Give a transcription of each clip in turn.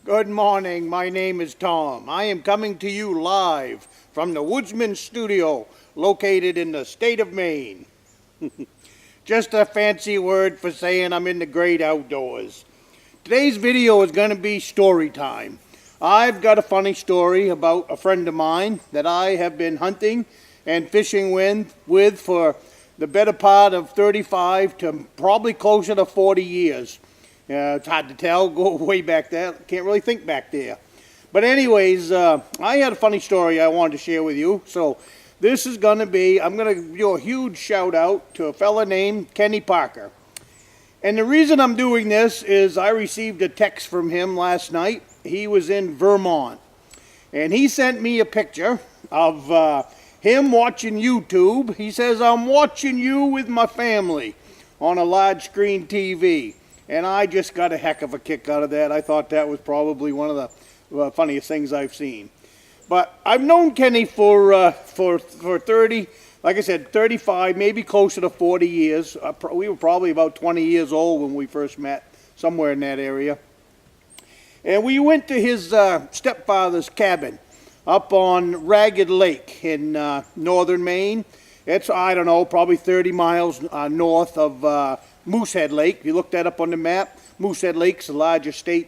Good morning. My name is Tom. I am coming to you live from the Woodsman studio located in the state of Maine. Just a fancy word for saying I'm in the great outdoors. Today's video is going to be story time. I've got a funny story about a friend of mine that I have been hunting and fishing with for the better part of 35 to probably closer to 40 years. It's hard to tell, go way back there, can't really think back there. But anyways, I had a funny story I wanted to share with you. So this is going to be, I'm going to do a huge shout out to a fella named Kenny Parker. And the reason I'm doing this is I received a text from him last night. He was in Vermont. And he sent me a picture of him watching YouTube. He says, I'm watching you with my family on a large screen TV. And I just got a heck of a kick out of that. I thought that was probably one of the funniest things I've seen. But I've known Kenny for 30, like I said, 35, maybe closer to 40 years. We were probably about 20 years old when we first met, somewhere in that area. And we went to his stepfather's cabin up on Ragged Lake in northern Maine. It's, I don't know, probably 30 miles north of Moosehead Lake. If you look that up on the map, Moosehead Lake's the largest lake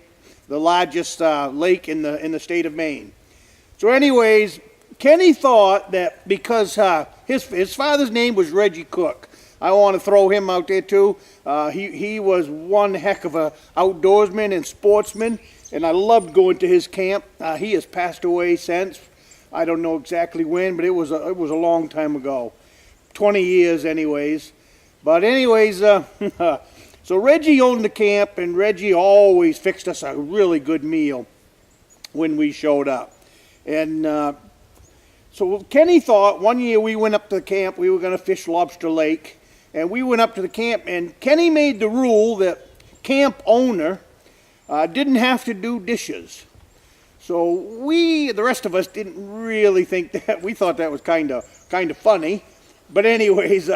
in the state of Maine. So anyways, Kenny thought that because his father's name was Reggie Cook, I want to throw him out there too. He was one heck of a outdoorsman and sportsman, and I loved going to his camp. He has passed away since. I don't know exactly when, but it was a long time ago, 20 years anyways. But anyways, so Reggie owned the camp, and Reggie always fixed us a really good meal when we showed up. And so Kenny thought one year we went up to the camp, we were going to fish Lobster Lake, and we went up to the camp, and Kenny made the rule that camp owner didn't have to do dishes. So the rest of us didn't really think that. We thought that was kind of funny. But anyways,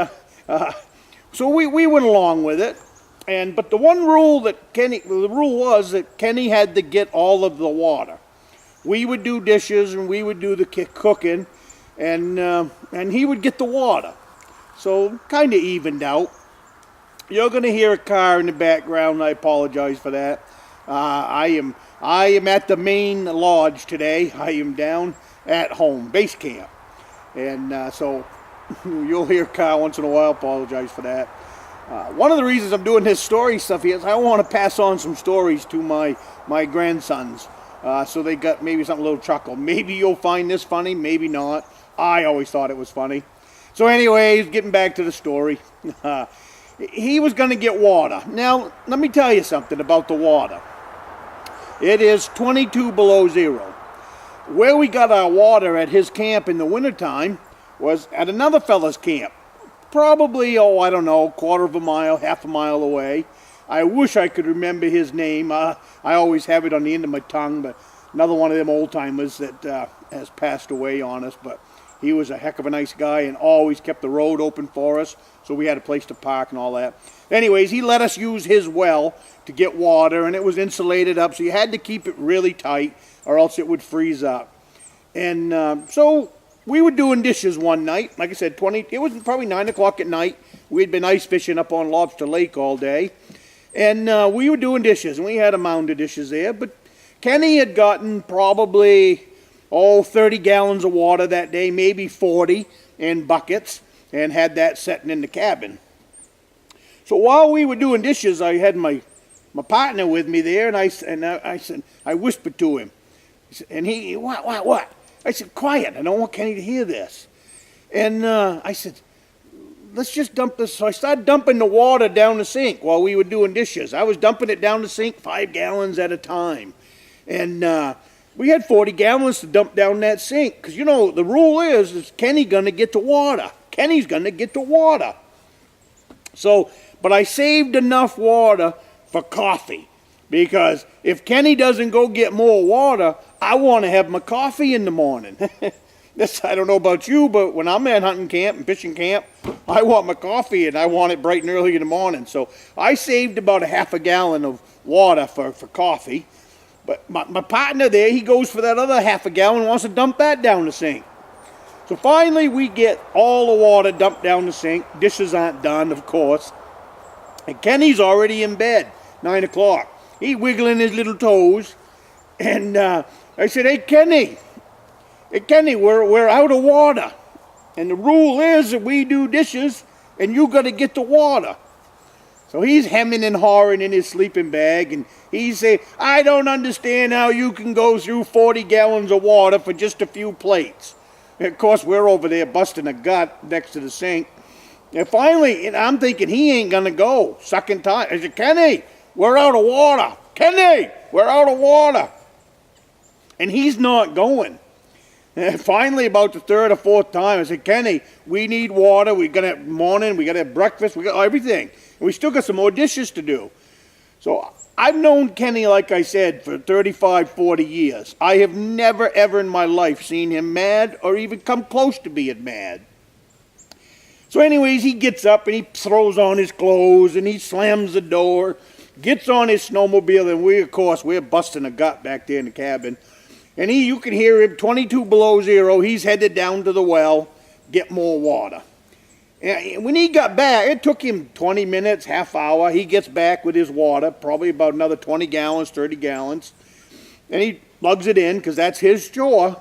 so we went along with it. But the one rule the rule was that Kenny had to get all of the water. We would do dishes and we would do the cooking, and he would get the water. So kind of evened out. You're going to hear a car in the background. I apologize for that. I am at the main lodge today. I am down at home, base camp. And so you'll hear a car once in a while. Apologize for that. One of the reasons I'm doing this story stuff here is I want to pass on some stories to my grandsons. So they got maybe something a little chuckle. Maybe you'll find this funny, maybe not. I always thought it was funny. So anyways, getting back to the story. He was going to get water. Now, let me tell you something about the water. It is 22 below zero. Where we got our water at his camp in the wintertime was at another fella's camp. Probably, I don't know, quarter of a mile, half a mile away. I wish I could remember his name. I always have it on the end of my tongue, but another one of them old-timers that has passed away on us. But he was a heck of a nice guy and always kept the road open for us, so we had a place to park and all that. Anyways, he let us use his well to get water, and it was insulated up, so you had to keep it really tight or else it would freeze up. And so we were doing dishes one night. Like I said, it was probably 9 o'clock at night. We had been ice fishing up on Lobster Lake all day. And we were doing dishes, and we had a mound of dishes there. But Kenny had gotten probably, 30 gallons of water that day, maybe 40 in buckets, and had that sitting in the cabin. So while we were doing dishes, I had my partner with me there, and I said, I whispered to him. And he, what? I said, quiet, I don't want Kenny to hear this. And I said, let's just dump this. So I started dumping the water down the sink while we were doing dishes. I was dumping it down the sink 5 gallons at a time. And we had 40 gallons to dump down that sink. Because, the rule is Kenny going to get the water. Kenny's going to get the water. So, but I saved enough water for coffee. Because if Kenny doesn't go get more water, I want to have my coffee in the morning. I don't know about you, but when I'm at hunting camp and fishing camp, I want my coffee and I want it bright and early in the morning. So I saved about a half a gallon of water for coffee. But my partner there, he goes for that other half a gallon and wants to dump that down the sink. So finally we get all the water dumped down the sink. Dishes aren't done, of course. And Kenny's already in bed, 9 o'clock. He's wiggling his little toes. And I said, hey, Kenny, we're out of water. And the rule is that we do dishes and you got to get the water. So he's hemming and hawing in his sleeping bag, and he's saying, I don't understand how you can go through 40 gallons of water for just a few plates. And of course, we're over there busting a gut next to the sink. And finally, I'm thinking he ain't going to go. Sucking time. I said, Kenny, we're out of water. Kenny, we're out of water. And he's not going. And finally, about the third or fourth time, I said, Kenny, we need water. We got to have morning. We got to have breakfast. We got everything. And we still got some more dishes to do. So I've known Kenny, like I said, for 35, 40 years. I have never, ever in my life seen him mad or even come close to being mad. So anyways, he gets up and he throws on his clothes and he slams the door, gets on his snowmobile, and we're busting a gut back there in the cabin. And you can hear him, 22 below zero, he's headed down to the well, get more water. And when he got back, it took him 20 minutes, half hour. He gets back with his water, probably about another 20 gallons, 30 gallons. And he plugs it in, because that's his chore.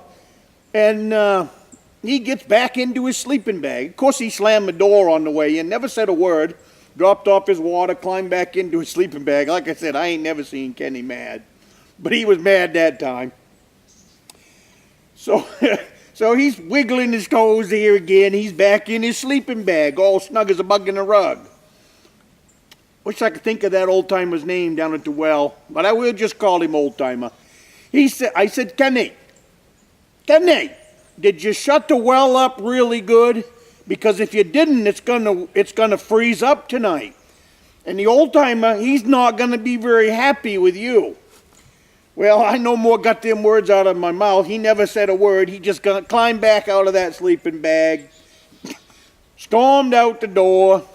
And he gets back into his sleeping bag. Of course, he slammed the door on the way in, never said a word, dropped off his water, climbed back into his sleeping bag. Like I said, I ain't never seen Kenny mad. But he was mad that time. So he's wiggling his toes here again. He's back in his sleeping bag, all snug as a bug in a rug. Wish I could think of that old-timer's name down at the well, but I will just call him old-timer. I said, Kenny, did you shut the well up really good? Because if you didn't, it's gonna freeze up tonight. And the old-timer, he's not gonna be very happy with you. Well, I no more got them words out of my mouth. He never said a word. He just climbed back out of that sleeping bag, stormed out the door,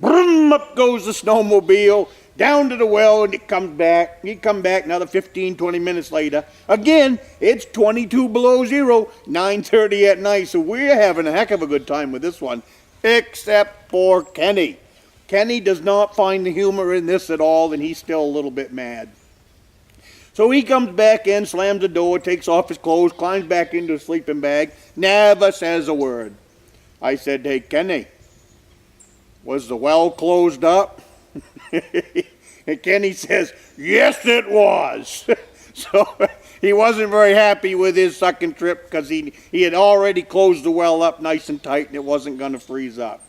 brum, up goes the snowmobile, down to the well, and it comes back. He come back another 15, 20 minutes later. Again, it's 22 below zero, 9:30 at night, so we're having a heck of a good time with this one, except for Kenny. Kenny does not find the humor in this at all, and he's still a little bit mad. So he comes back in, slams the door, takes off his clothes, climbs back into his sleeping bag, never says a word. I said, hey, Kenny, was the well closed up? And Kenny says, yes, it was. So he wasn't very happy with his second trip because he had already closed the well up nice and tight and it wasn't going to freeze up.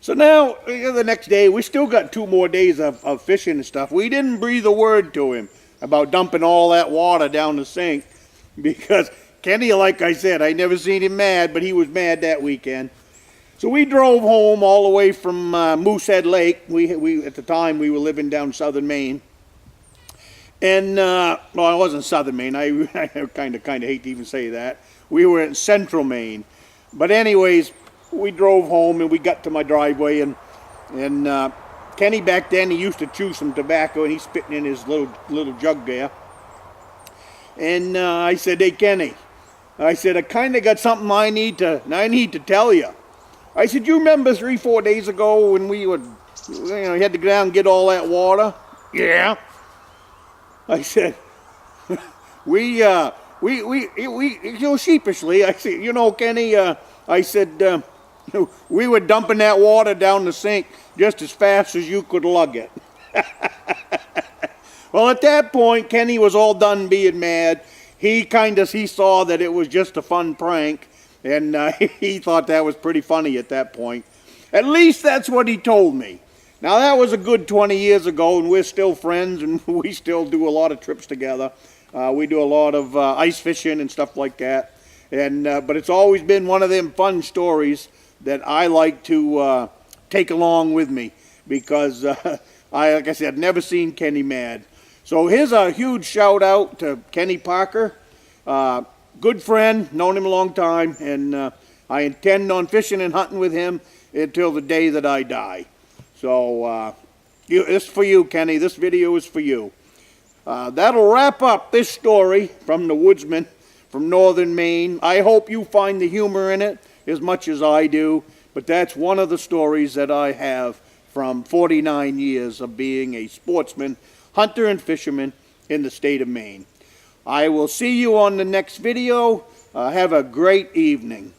So now, the next day, we still got 2 more days of fishing and stuff. We didn't breathe a word to him about dumping all that water down the sink because Kenny, like I said, I never seen him mad, but he was mad that weekend. So we drove home all the way from Moosehead Lake. We at the time, we were living down southern Maine. And, well, I wasn't southern Maine. I kind of hate to even say that. We were in central Maine. But anyways, we drove home and we got to my driveway and Kenny back then, he used to chew some tobacco and he's spitting in his little jug there. And I said, hey, Kenny, I said, I kind of got something I need to tell you. I said, you remember 3-4 days ago when we would, you had to go down and get all that water? Yeah. I said, we sheepishly, I said, Kenny, I said, we were dumping that water down the sink just as fast as you could lug it. Well, at that point, Kenny was all done being mad. He saw that it was just a fun prank, and he thought that was pretty funny at that point. At least that's what he told me. Now, that was a good 20 years ago, and we're still friends, and we still do a lot of trips together. We do a lot of ice fishing and stuff like that. But it's always been one of them fun stories that I like to take along with me because, like I said, I've never seen Kenny mad. So here's a huge shout out to Kenny Parker. Good friend, known him a long time, and I intend on fishing and hunting with him until the day that I die. So this is for you, Kenny. This video is for you. That'll wrap up this story from the Woodsman from northern Maine. I hope you find the humor in it as much as I do, but that's one of the stories that I have from 49 years of being a sportsman, hunter, and fisherman in the state of Maine. I will see you on the next video. Have a great evening.